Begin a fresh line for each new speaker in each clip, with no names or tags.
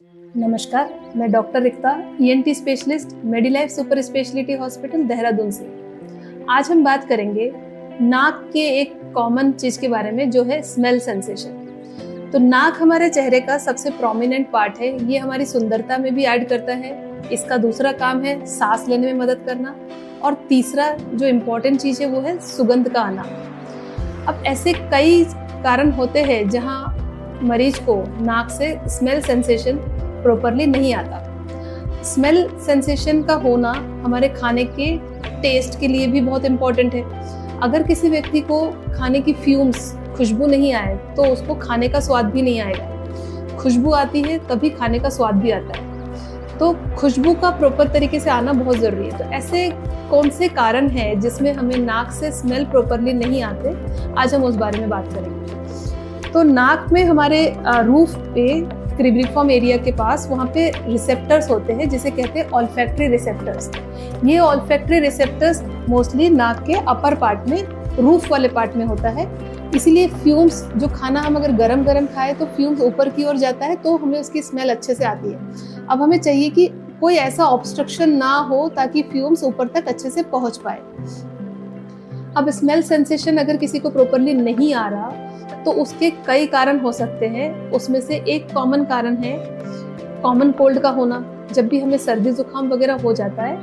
नमस्कार, मैं doctor Rikta, ENT specialist, Medilife super speciality hospital Dehradun से। आज हम बात करेंगे नाक के एक कॉमन चीज के बारे में जो है स्मेल सेंसेशन। तो नाक हमारे चेहरे का सबसे प्रोमिनेंट पार्ट है। ये हमारी सुंदरता में भी ऐड करता है। इसका दूसरा काम है सांस लेने में मदद करना, और तीसरा जो इम्पोर्टेंट चीज है वो है सुगंध का आना। अब ऐसे कई कारण होते हैं जहाँ मरीज को नाक से स्मेल सेंसेशन प्रॉपरली नहीं आता। स्मेल सेंसेशन का होना हमारे खाने के टेस्ट के लिए भी बहुत इम्पोर्टेंट है। अगर किसी व्यक्ति को खाने की फ्यूम्स, खुशबू नहीं आए तो उसको खाने का स्वाद भी नहीं आएगा। खुशबू आती है तभी खाने का स्वाद भी आता है। तो खुशबू का प्रॉपर तरीके से आना बहुत जरूरी है। तो ऐसे कौन से कारण हैं जिसमें हमें नाक से स्मेल प्रॉपरली नहीं आते, आज हम उस बारे में बात करेंगे। तो नाक में हमारे रूफ पे क्रिब्रिफॉर्म एरिया के पास वहाँ पे रिसेप्टर्स होते हैं जिसे कहते हैं ऑल्फैक्टरी रिसेप्टर्स। ये ऑल्फैक्टरी रिसेप्टर्स मोस्टली नाक के अपर पार्ट में, रूफ वाले पार्ट में होता है। इसीलिए फ्यूम्स, जो खाना हम अगर गरम गरम खाए तो फ्यूम्स ऊपर की ओर जाता है तो हमें उसकी स्मेल अच्छे से आती है। अब हमें चाहिए कि कोई ऐसा ऑब्स्ट्रक्शन ना हो ताकि फ्यूम्स ऊपर तक अच्छे से पहुंच पाए। अब स्मेल सेंसेशन अगर किसी को प्रॉपरली नहीं आ रहा तो उसके कई कारण हो सकते हैं। उसमें से एक कॉमन कारण है कॉमन कोल्ड का होना। जब भी हमें सर्दी जुकाम वगैरह हो जाता है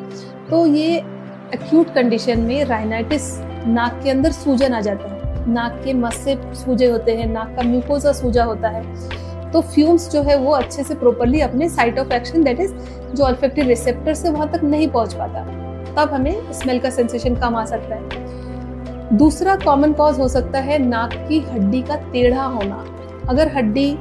तो ये एक्यूट कंडीशन में राइनाइटिस, नाक के अंदर सूजन आ जाता है, नाक के मस्से सूजे होते हैं, नाक का म्यूकोसा सूजा होता है, तो फ्यूम्स जो है वो अच्छे से प्रॉपरली अपने site of action, that is जो ऑल्फैक्टरी रिसेप्टर से वहां तक नहीं पहुंच पाता, तब हमें स्मेल का सेंसेशन कम आ सकता है। दूसरा कॉमन कॉज हो सकता है नाक की हड्डी का टेढ़ा होना। अगर हड्डी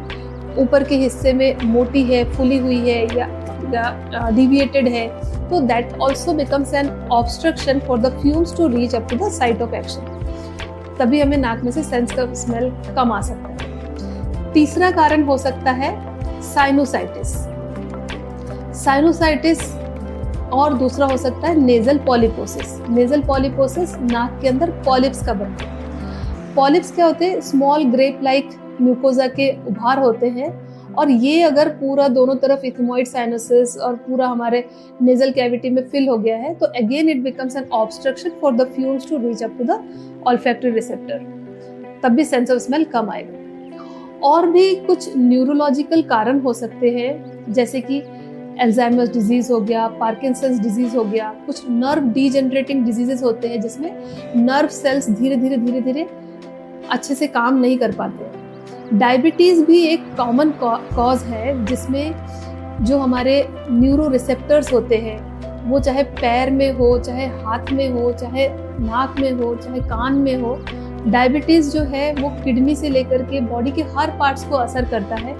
ऊपर के हिस्से में मोटी है, फुली हुई है या डिविएटेड है तो that also becomes an obstruction for the fumes to reach up to the site of action. तभी हमें नाक में से सेंस का स्मेल कम आ सकता है। तीसरा कारण हो सकता है साइनोसाइटिस। साइनोसाइटिस और दूसरा हो सकता है नेजल पॉलिपोसिस। नेजल पॉलिपोसिस नाक के अंदर पॉलिप्स का बनता है। पॉलिप्स क्या होते हैं? स्मॉल ग्रेप लाइक म्यूकोजा के उभार होते हैं, और ये अगर पूरा दोनों तरफ इथमोइड साइनसेस और पूरा हमारे नेजल कैविटी में फिल हो गया है तो again it becomes an obstruction for the fumes to reach up to the olfactory receptor. तब भी सेंस ऑफ स्मेल कम आएगा। और भी कुछ न्यूरोलॉजिकल कारण हो सकते हैं, जैसे कि अल्जाइमर्स डिजीज हो गया, पार्किंसंस डिजीज हो गया। कुछ नर्व डीजेनरेटिंग डिजीजेस होते हैं जिसमें नर्व सेल्स धीरे धीरे अच्छे से काम नहीं कर पाते। डायबिटीज भी एक कॉमन कॉज है जिसमें जो हमारे न्यूरो रिसेप्टर्स होते हैं वो चाहे पैर में हो, चाहे हाथ में हो, चाहे नाक में हो, चाहे कान में हो, डायबिटीज जो है वो किडनी से लेकर के बॉडी के हर पार्ट्स को असर करता है।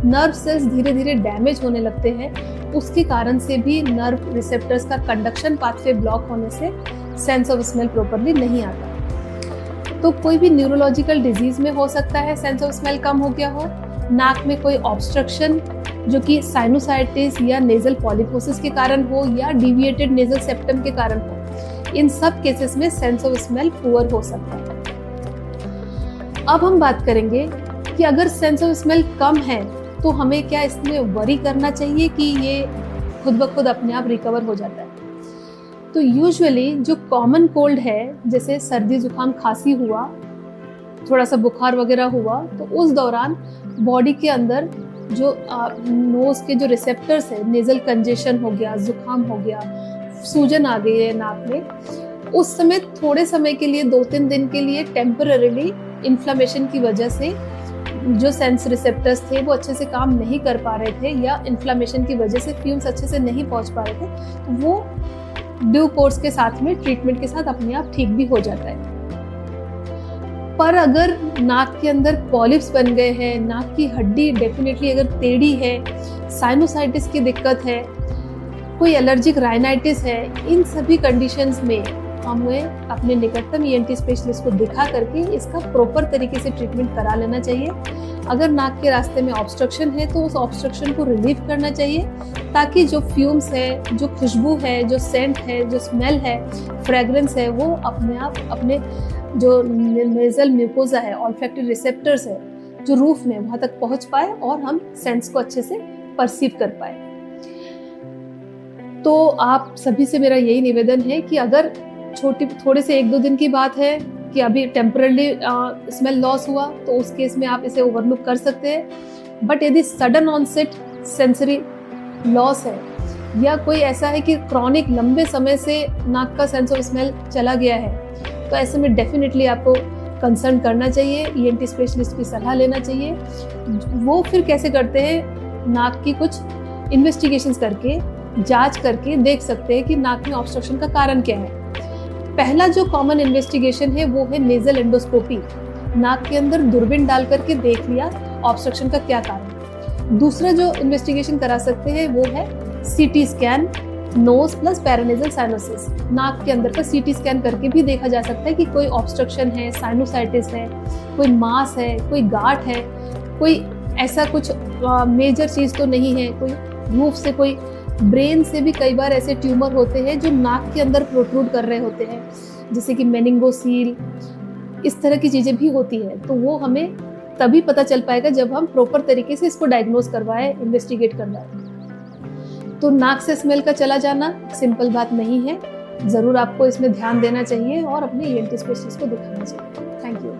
नर्व सेल्स धीरे धीरे डैमेज होने लगते हैं। उसके कारण से भी नर्व रिसेप्टर्स का कंडक्शन पाथवे ब्लॉक होने से सेंस ऑफ स्मेल प्रॉपरली नहीं आता। तो कोई भी न्यूरोलॉजिकल डिजीज में हो सकता है सेंस ऑफ स्मेल कम हो गया हो, नाक में कोई ऑब्स्ट्रक्शन जो कि साइनोसाइटिस या नेजल पॉलिपोसिस के कारण हो या डिविएटेड नेजल सेप्टम के कारण हो, इन सब केसेस में सेंस ऑफ स्मेल पुअर हो सकता है। अब हम बात करेंगे कि अगर सेंस ऑफ स्मेल कम है तो हमें क्या इसमें वरी करना चाहिए कि ये खुद ब खुद अपने आप रिकवर हो जाता है। तो यूजुअली जो कॉमन कोल्ड है, जैसे सर्दी जुकाम खांसी हुआ, थोड़ा सा बुखार वगैरह हुआ, तो उस दौरान बॉडी के अंदर जो नोज के जो रिसेप्टर्स है, नेजल कंजेशन हो गया, जुकाम हो गया, सूजन आ गई है नाक में, उस समय थोड़े समय के लिए 2-3 दिन के लिए टेम्पररीली इन्फ्लेमेशन की वजह से जो सेंस रिसेप्टर्स थे वो अच्छे से काम नहीं कर पा रहे थे, या इन्फ्लेमेशन की वजह से फ्यूम्स अच्छे से नहीं पहुंच पा रहे थे, तो वो ड्यू कोर्स के साथ में, ट्रीटमेंट के साथ अपने आप ठीक भी हो जाता है। पर अगर नाक के अंदर पॉलिप्स बन गए हैं, नाक की हड्डी डेफिनेटली अगर टेढ़ी है, साइनोसाइटिस की दिक्कत है, कोई एलर्जिक राइनाइटिस है, इन सभी कंडीशंस में हमें अपने निकटतम ईएनटी स्पेशलिस्ट को दिखा करके इसका प्रॉपर तरीके से ट्रीटमेंट करा लेना चाहिए। अगर नाक के रास्ते में ऑब्स्ट्रक्शन है तो उस ऑब्स्ट्रक्शन को रिलीव करना चाहिए, ताकि जो फ्यूम्स है, जो खुशबू है, जो सेंट है, जो स्मेल है, फ्रेग्रेंस है, वो अपने आप अपने जो नेजल म्यूकोजा है, ऑल्फैक्टरी रिसेप्टर्स है जो रूफ में, वहाँ तक पहुँच पाए और हम सेंस को अच्छे से परसीव कर पाए। तो आप सभी से मेरा यही निवेदन है कि अगर थोड़े से 1-2 दिन की बात है कि अभी टेम्परली स्मेल लॉस हुआ, तो उस केस में आप इसे ओवरलुक कर सकते हैं। बट यदि सडन ऑनसेट सेंसरी लॉस है या कोई ऐसा है कि क्रॉनिक लंबे समय से नाक का सेंस ऑफ स्मेल चला गया है, तो ऐसे में डेफिनेटली आपको कंसर्न करना चाहिए, ईएनटी स्पेशलिस्ट की सलाह लेना चाहिए। वो फिर कैसे करते हैं, नाक की कुछ इन्वेस्टिगेशंस करके, जांच करके देख सकते हैं कि नाक में ऑब्स्ट्रक्शन का कारण क्या है। पहला जो कॉमन इन्वेस्टिगेशन है वो है नेजल एंडोस्कोपी, नाक के अंदर दूरबीन डाल करके देख लिया ऑब्स्ट्रक्शन का क्या कारण। दूसरा जो इन्वेस्टिगेशन करा सकते हैं वो है CT scan, nose plus paranasal sinuses. नाक के अंदर का सीटी स्कैन करके भी देखा जा सकता है कि कोई ऑब्स्ट्रक्शन है, साइनोसाइटिस है, कोई मास है, कोई गांठ है, कोई ऐसा कुछ मेजर चीज तो नहीं है, कोई रूफ से, कोई ब्रेन से भी कई बार ऐसे ट्यूमर होते हैं जो नाक के अंदर प्रोट्रूड कर रहे होते हैं, जैसे कि मेनिंगोसील, इस तरह की चीजें भी होती है। तो वो हमें तभी पता चल पाएगा जब हम प्रॉपर तरीके से इसको डायग्नोज करवाएं, इन्वेस्टिगेट करवाएं। तो नाक से स्मेल का चला जाना सिंपल बात नहीं है, जरूर आपको इसमें ध्यान देना चाहिए और अपने ईएनटी स्पेशलिस्ट को दिखाना चाहिए। Thank you.